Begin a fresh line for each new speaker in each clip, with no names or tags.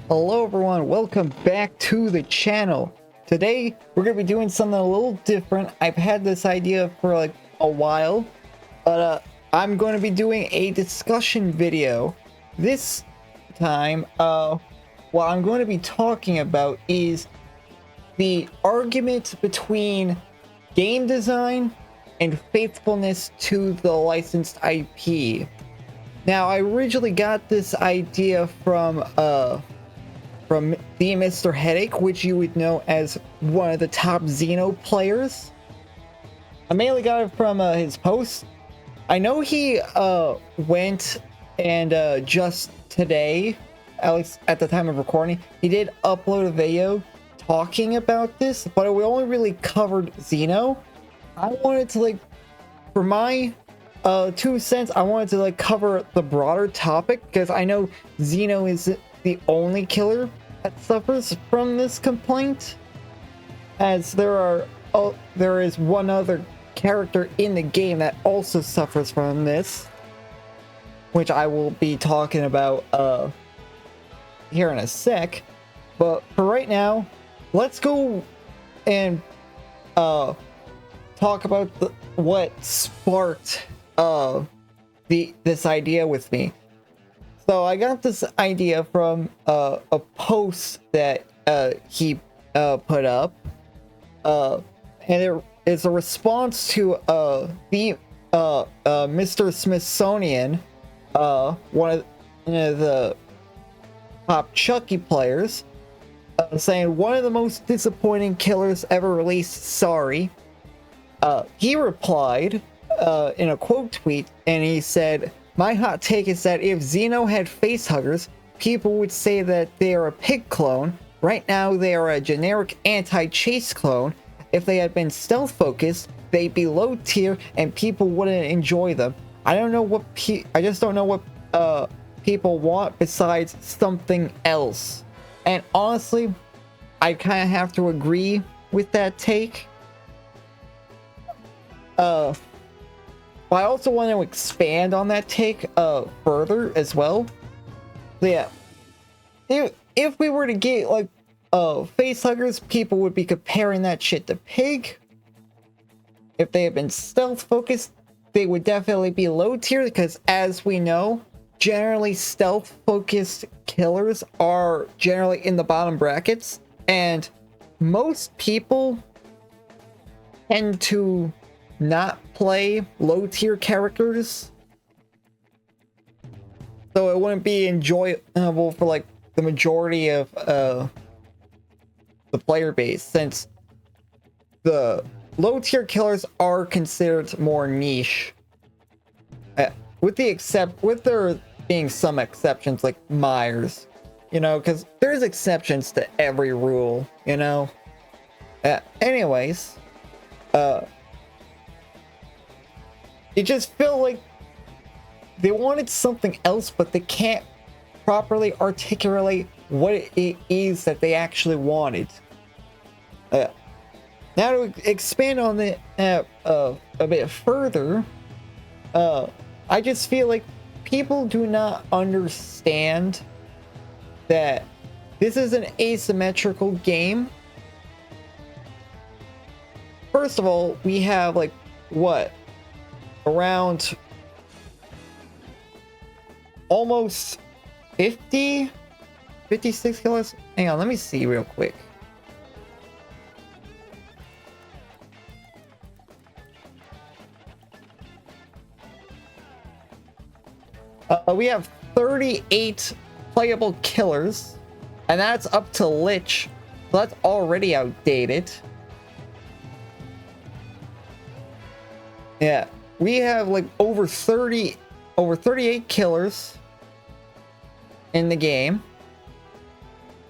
Hello everyone, welcome back to the channel. Today we're going to be doing something a little different. I've had this idea for like a while, but I'm going to be doing a discussion video. This time, what I'm going to be talking about is the argument between game design and faithfulness to the licensed IP. Now, I originally got this idea from the Mr. Headache, which you would know as one of the top Xeno players. I mainly got it from his posts. I know he went and just today, at least at the time of recording, he did upload a video talking about this, but we only really covered Xeno. I wanted to, like, for my 2 cents, I wanted to like cover the broader topic because I know Xeno is the only killer that suffers from this complaint, as there is one other character in the game that also suffers from this, which I will be talking about here in a sec. But for right now, let's go and talk about what sparked this idea with me. So I got this idea from a post that he put up, and it is a response to the Mr. Smithsonian, one of the top Chucky players, saying one of the most disappointing killers ever released. Sorry. He replied in a quote tweet, and he said, "My hot take is that if Xeno had facehuggers, people would say that they are a pig clone. Right now, they are a generic anti-chase clone. If they had been stealth focused, they'd be low tier and people wouldn't enjoy them. I just don't know what people want besides something else." And honestly, I kind of have to agree with that take. But I also want to expand on that take further as well. So yeah, if we were to get like facehuggers, people would be comparing that shit to pig. If they had been stealth focused, they would definitely be low tier, because as we know, generally stealth focused killers are generally in the bottom brackets, and most people tend to not play low tier characters, so it wouldn't be enjoyable for like the majority of the player base, since the low tier killers are considered more niche, with there being some exceptions like Myers, you know, because there's exceptions to every rule, you know. Anyways, it just felt like they wanted something else, but they can't properly articulate what it is that they actually wanted. Now to expand on it a bit further, I just feel like people do not understand that this is an asymmetrical game. First of all, we have like what? Around almost 56 killers. Hang on, let me see real quick. We have 38 playable killers, and that's up to Lich, so that's already outdated. Yeah. We have like over 38 killers in the game,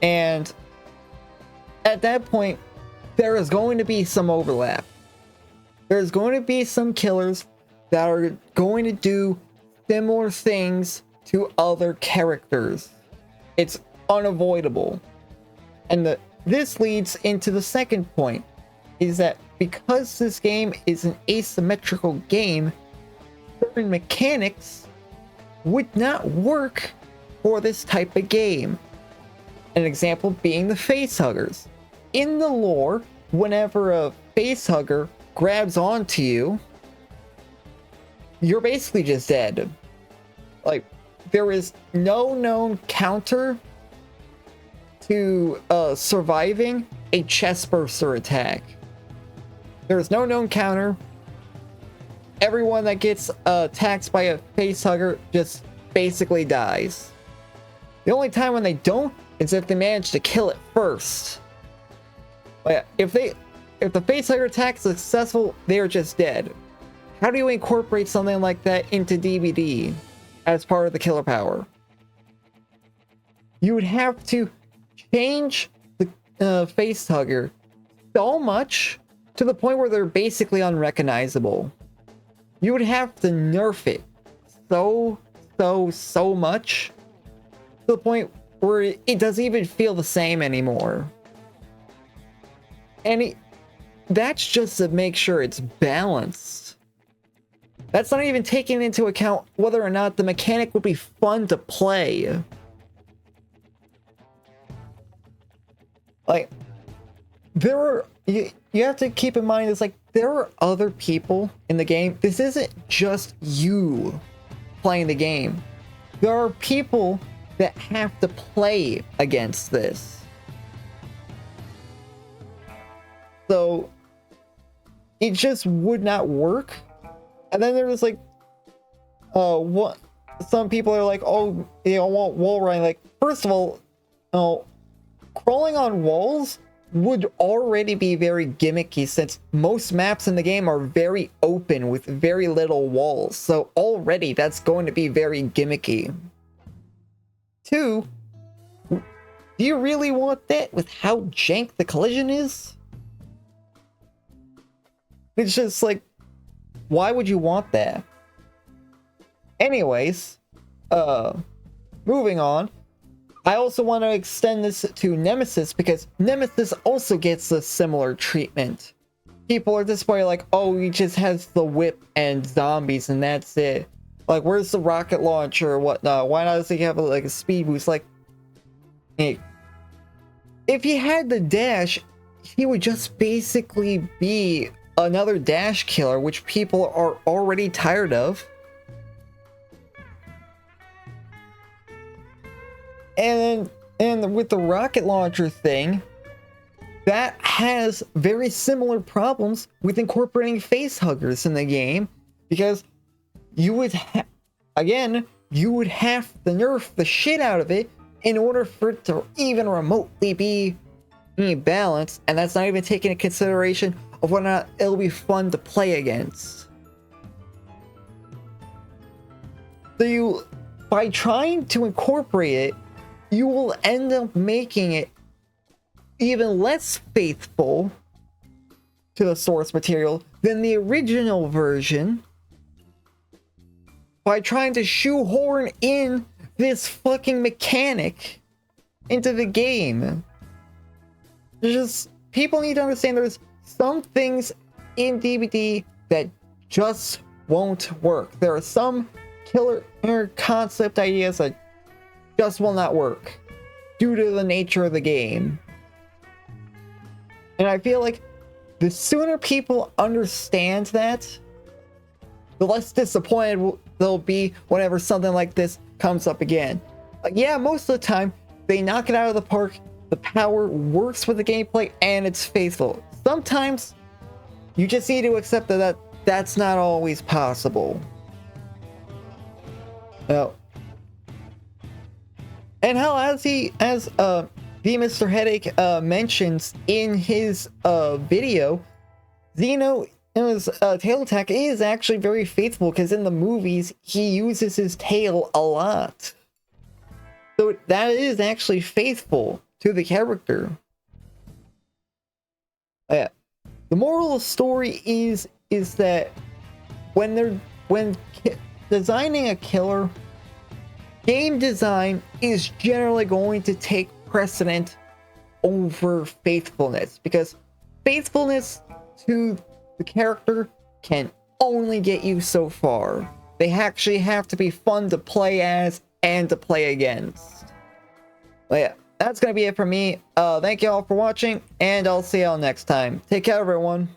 and at that point there is going to be some overlap. There's going to be some killers that are going to do similar things to other characters. It's unavoidable. And this leads into the second point, is that because this game is an asymmetrical game, certain mechanics would not work for this type of game. an example being the facehuggers. In the lore, whenever a facehugger grabs onto you, you're basically just dead. Like, there is no known counter to surviving a chestburster attack. There is no known counter. Everyone that gets attacked by a facehugger just basically dies. The only time when they don't is if they manage to kill it first. But if the facehugger attack is successful, they're just dead. How do you incorporate something like that into DBD as part of the killer power? You would have to change the facehugger so much to the point where they're basically unrecognizable. You would have to nerf it so much to the point where it doesn't even feel the same anymore. And that's just to make sure it's balanced. That's not even taking into account whether or not the mechanic would be fun to play. Like, you have to keep in mind, it's like, there are other people in the game. This isn't just you playing the game. There are people that have to play against this. So it just would not work. And then there was like, what? Some people are like, oh, you don't want wall running. Like, first of all, crawling on walls would already be very gimmicky since most maps in the game are very open with very little walls. So already that's going to be very gimmicky. 2, do you really want that with how jank the collision is? It's just like, why would you want that? Anyways, moving on. I also want to extend this to Nemesis because Nemesis also gets a similar treatment. People are just like, oh, he just has the whip and zombies and that's it. Like, where's the rocket launcher or whatnot? Why not does he have like a speed boost? Like, hey, if he had the dash, he would just basically be another dash killer, which people are already tired of. And with the rocket launcher thing, that has very similar problems with incorporating facehuggers in the game, because you would have to nerf the shit out of it in order for it to even remotely be balanced, and that's not even taking into consideration of whether or not it'll be fun to play against. So by trying to incorporate it, you will end up making it even less faithful to the source material than the original version by trying to shoehorn in this fucking mechanic into the game. People need to understand there's some things in DBD that just won't work. There are some killer concept ideas that just will not work due to the nature of the game. And I feel like the sooner people understand that, the less disappointed they'll be whenever something like this comes up again. Like, yeah, most of the time they knock it out of the park, the power works with the gameplay, and it's faithful. Sometimes you just need to accept that that's not always possible. And how, as the Mr. Headache mentions in his video, Xeno's tail attack is actually very faithful, because in the movies he uses his tail a lot. So that is actually faithful to the character. The moral of the story is that when designing a killer, game design is generally going to take precedent over faithfulness, because faithfulness to the character can only get you so far. They actually have to be fun to play as and to play against. But yeah, that's going to be it for me. Thank you all for watching, and I'll see y'all next time. Take care, everyone.